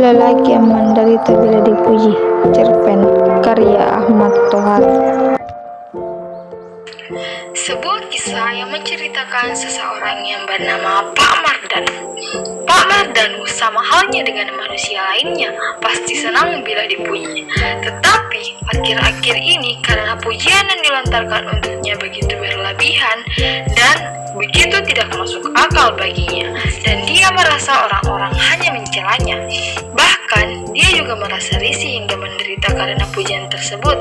Lelaki yang menderita bila dipuji. Cerpen karya Ahmad Tohar. Sebuah kisah yang menceritakan seseorang yang bernama Pak Mardanu. Pak Mardanu sama halnya dengan manusia lainnya, pasti senang bila dipuji. Tetapi akhir-akhir ini karena pujian yang dilontarkan untuknya begitu berlebihan dan begitu tidak masuk akal baginya, dan dia merasa orang-orang hanya mencelanya. Bahkan dia juga merasa risih hingga menderita karena pujian tersebut.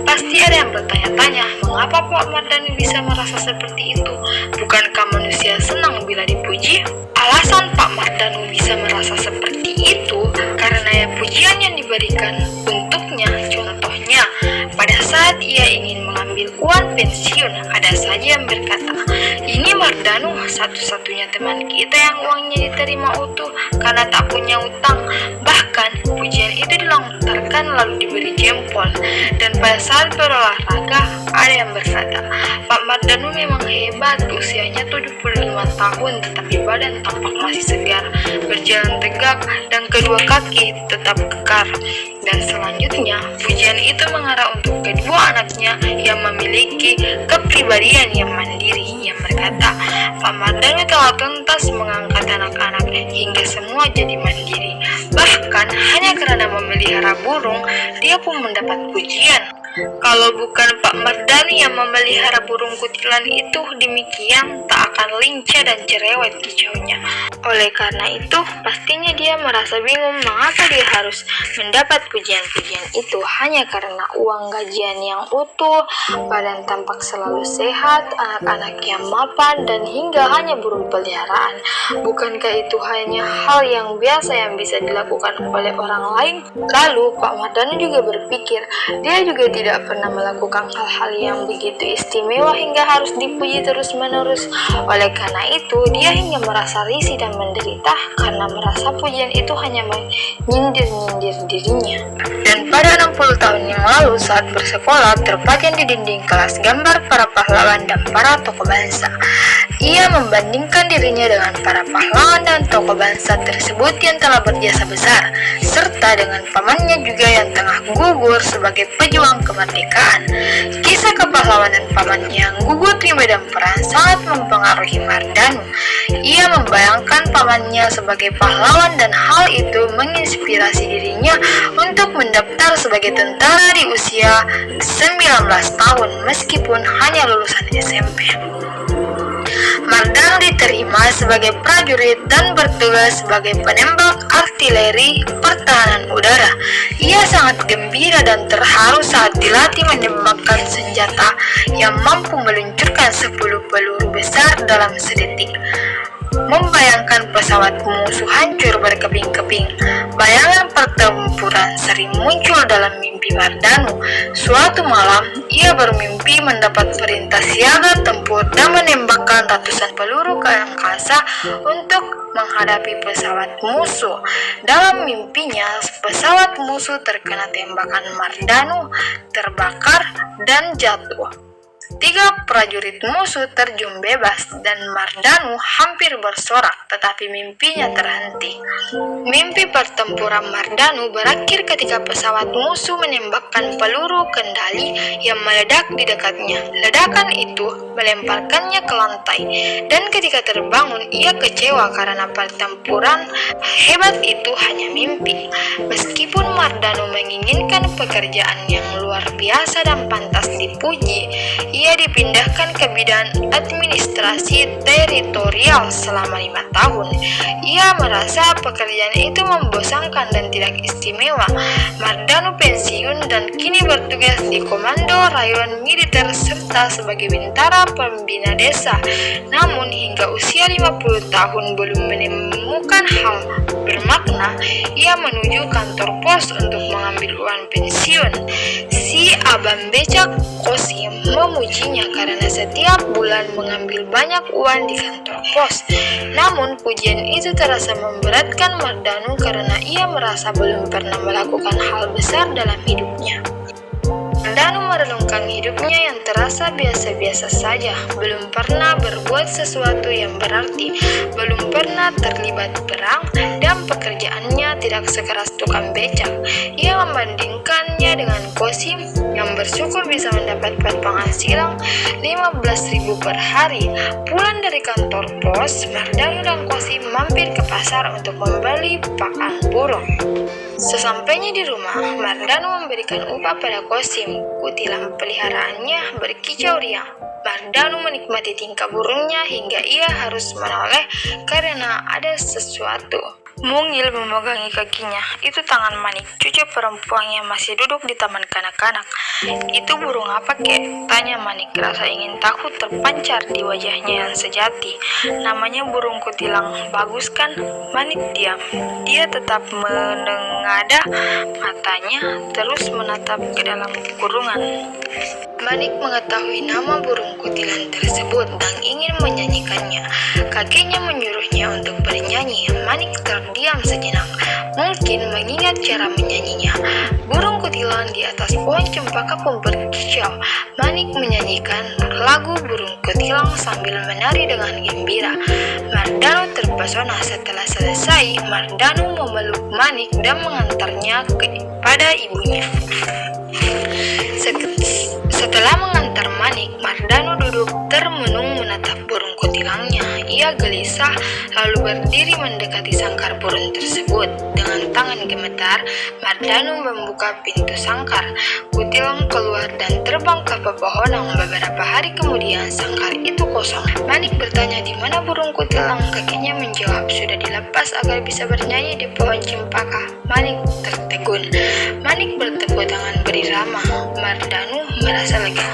Pasti ada yang bertanya-tanya, mengapa Pak Mardanu bisa merasa seperti itu? Bukankah manusia senang bila dipuji? Alasan Pak Mardanu bisa merasa seperti itu karena pujian yang diberikan untuknya. Contohnya, pada saat ia ingin mengambil uang pensiun, ada saja yang berkata, "Ini Mardanu, satu-satunya teman kita yang uangnya diterima utuh karena tak punya utang." Bahkan pujian itu dilontarkan lalu diberi jempol. Dan pada saat berolahraga, ada yang berkata, "Pak Mardanu memang hebat, usianya 75 tahun tetapi badan tampak masih segar, berjalan tegak dan kedua kaki tetap kekar." Dan selanjutnya, pujian itu mengarah untuk kedua anaknya yang memiliki kepribadian yang mandiri, yang berkata, "Pak Mardanu telah tuntas mengangkat anak-anak hingga semua jadi mandiri. Bahkan hanya karena memelihara burung, dia pun mendapat pujian. Kalau bukan Pak Mardanu yang memelihara burung kutilan itu demikian, tak akan lincah dan cerewet kicaunya." Oleh karena itu, pastinya dia merasa bingung mengapa dia harus mendapat pujian-pujian itu hanya karena uang gajian yang utuh, badan tampak selalu sehat, anak-anak yang mapan, dan hingga hanya burung peliharaan. Bukankah itu hanya hal yang biasa yang bisa dilakukan oleh orang lain? Lalu Pak Mardanu juga berpikir, dia juga tidak pernah melakukan hal-hal yang begitu istimewa hingga harus dipuji terus-menerus. Oleh karena itu, dia hingga merasa risih dan menderita karena merasa pujian itu hanya menyindir-nyindir dirinya. Dan pada 60 tahun yang lalu saat bersekolah, terpajang di dinding kelas gambar para pahlawan dan para tokoh bangsa. Ia membandingkan dirinya dengan para pahlawan dan tokoh bangsa tersebut yang telah berjasa besar, serta dengan pamannya juga yang tengah gugur sebagai pejuang kemerdekaan. Kisah kepahlawanan pamannya yang gugur di medan perang sangat mempengaruhi Mardanu. Ia membayangkan pamannya sebagai pahlawan dan hal itu menginspirasi dirinya untuk mendaftar sebagai tentara di usia 19 tahun meskipun hanya lulusan SMP. Mardanu diterima sebagai prajurit dan bertugas sebagai penembak artileri pertahanan udara. Ia sangat gembira dan terharu saat dilatih menembakkan senjata yang mampu meluncurkan 10 peluru besar dalam sedetik. Membayangkan pesawat musuh hancur berkeping-keping. Bayangan pertempuran sering muncul dalam mimpi Mardanu. Suatu malam, ia bermimpi mendapat perintah siaga tempur dan menembakkan ratusan peluru ke angkasa untuk menghadapi pesawat musuh. Dalam mimpinya, pesawat musuh terkena tembakan Mardanu, terbakar dan jatuh. 3 prajurit musuh terjun bebas dan Mardanu hampir bersorak, tetapi mimpinya terhenti. Mimpi pertempuran Mardanu berakhir ketika pesawat musuh menembakkan peluru kendali yang meledak di dekatnya. Ledakan itu melemparkannya ke lantai, dan ketika terbangun ia kecewa karena pertempuran hebat itu hanya mimpi. Meskipun Mardanu menginginkan pekerjaan yang luar biasa dan pantas dipuji, ia dipindahkan ke bidang administrasi teritorial selama 5 tahun. Ia merasa pekerjaan itu membosankan dan tidak istimewa. Mardanu pensiun dan kini bertugas di Komando Rayon Militer serta sebagai bintara pembina desa. Namun hingga usia 50 tahun belum menemukan hal bermakna. Ia menuju kantor pos untuk mengambil uang pensiun. Si abang becak Kosim memujinya karena setiap bulan mengambil banyak uang di kantor pos. Namun pujian itu terasa memberatkan Mardanu karena ia merasa belum pernah melakukan hal besar dalam hidupnya. Mardanu merenungkan hidupnya yang terasa biasa-biasa saja, belum pernah berbuat sesuatu yang berarti, belum pernah terlibat perang, dan pekerjaannya tidak sekeras tukang becak. Ia membandingkannya dengan Kosim yang bersyukur bisa mendapat penghasilan 15.000 per hari. Pulang dari kantor pos, Mardano dan Kosim mampir ke pasar untuk membeli pakan burung. Sesampainya di rumah, Mardano memberikan upah pada Kosim. Kutilang peliharaannya berkicau riang. Mardano menikmati tingkah burungnya hingga ia harus menoleh karena ada sesuatu. Mungil memegangi kakinya. Itu tangan Manik, cucu perempuan yang masih duduk di taman kanak-kanak. Itu burung apa, kek? Tanya Manik. Rasa ingin tahu terpancar di wajahnya yang sejati. Namanya burung kutilang. Bagus kan? Manik diam. Dia tetap menengadah matanya, terus menatap ke dalam kurungan. Manik mengetahui nama burung kutilang tersebut dan ingin menyanyikannya. Kakeknya menyuruhnya untuk bernyanyi. Manik terdiam sejenak, mungkin mengingat cara menyanyinya. Burung kutilang di atas pohon cempaka pun berkicau. Manik menyanyikan lagu burung kutilang sambil menari dengan gembira. Mardano terpesona. Setelah selesai, Mardano memeluk Manik dan mengantarnya kepada ibunya. Setelah mengantar Manik, Mardano duduk termenung menatap burung kutilangnya. Ia gelisah lalu berdiri mendekati sangkar burung tersebut. Dengan tangan gemetar, Mardano membuka pintu sangkar. Kutilang keluar dan terbang ke pepohonan. Beberapa hari kemudian, sangkar itu kosong. Manik bertanya di mana burung kutilang. Kakeknya menjawab sudah dilepas agar bisa bernyanyi di pohon cempaka. Manik tertegun. Manik bertepuk tangan berirama. Mardano merasa lega.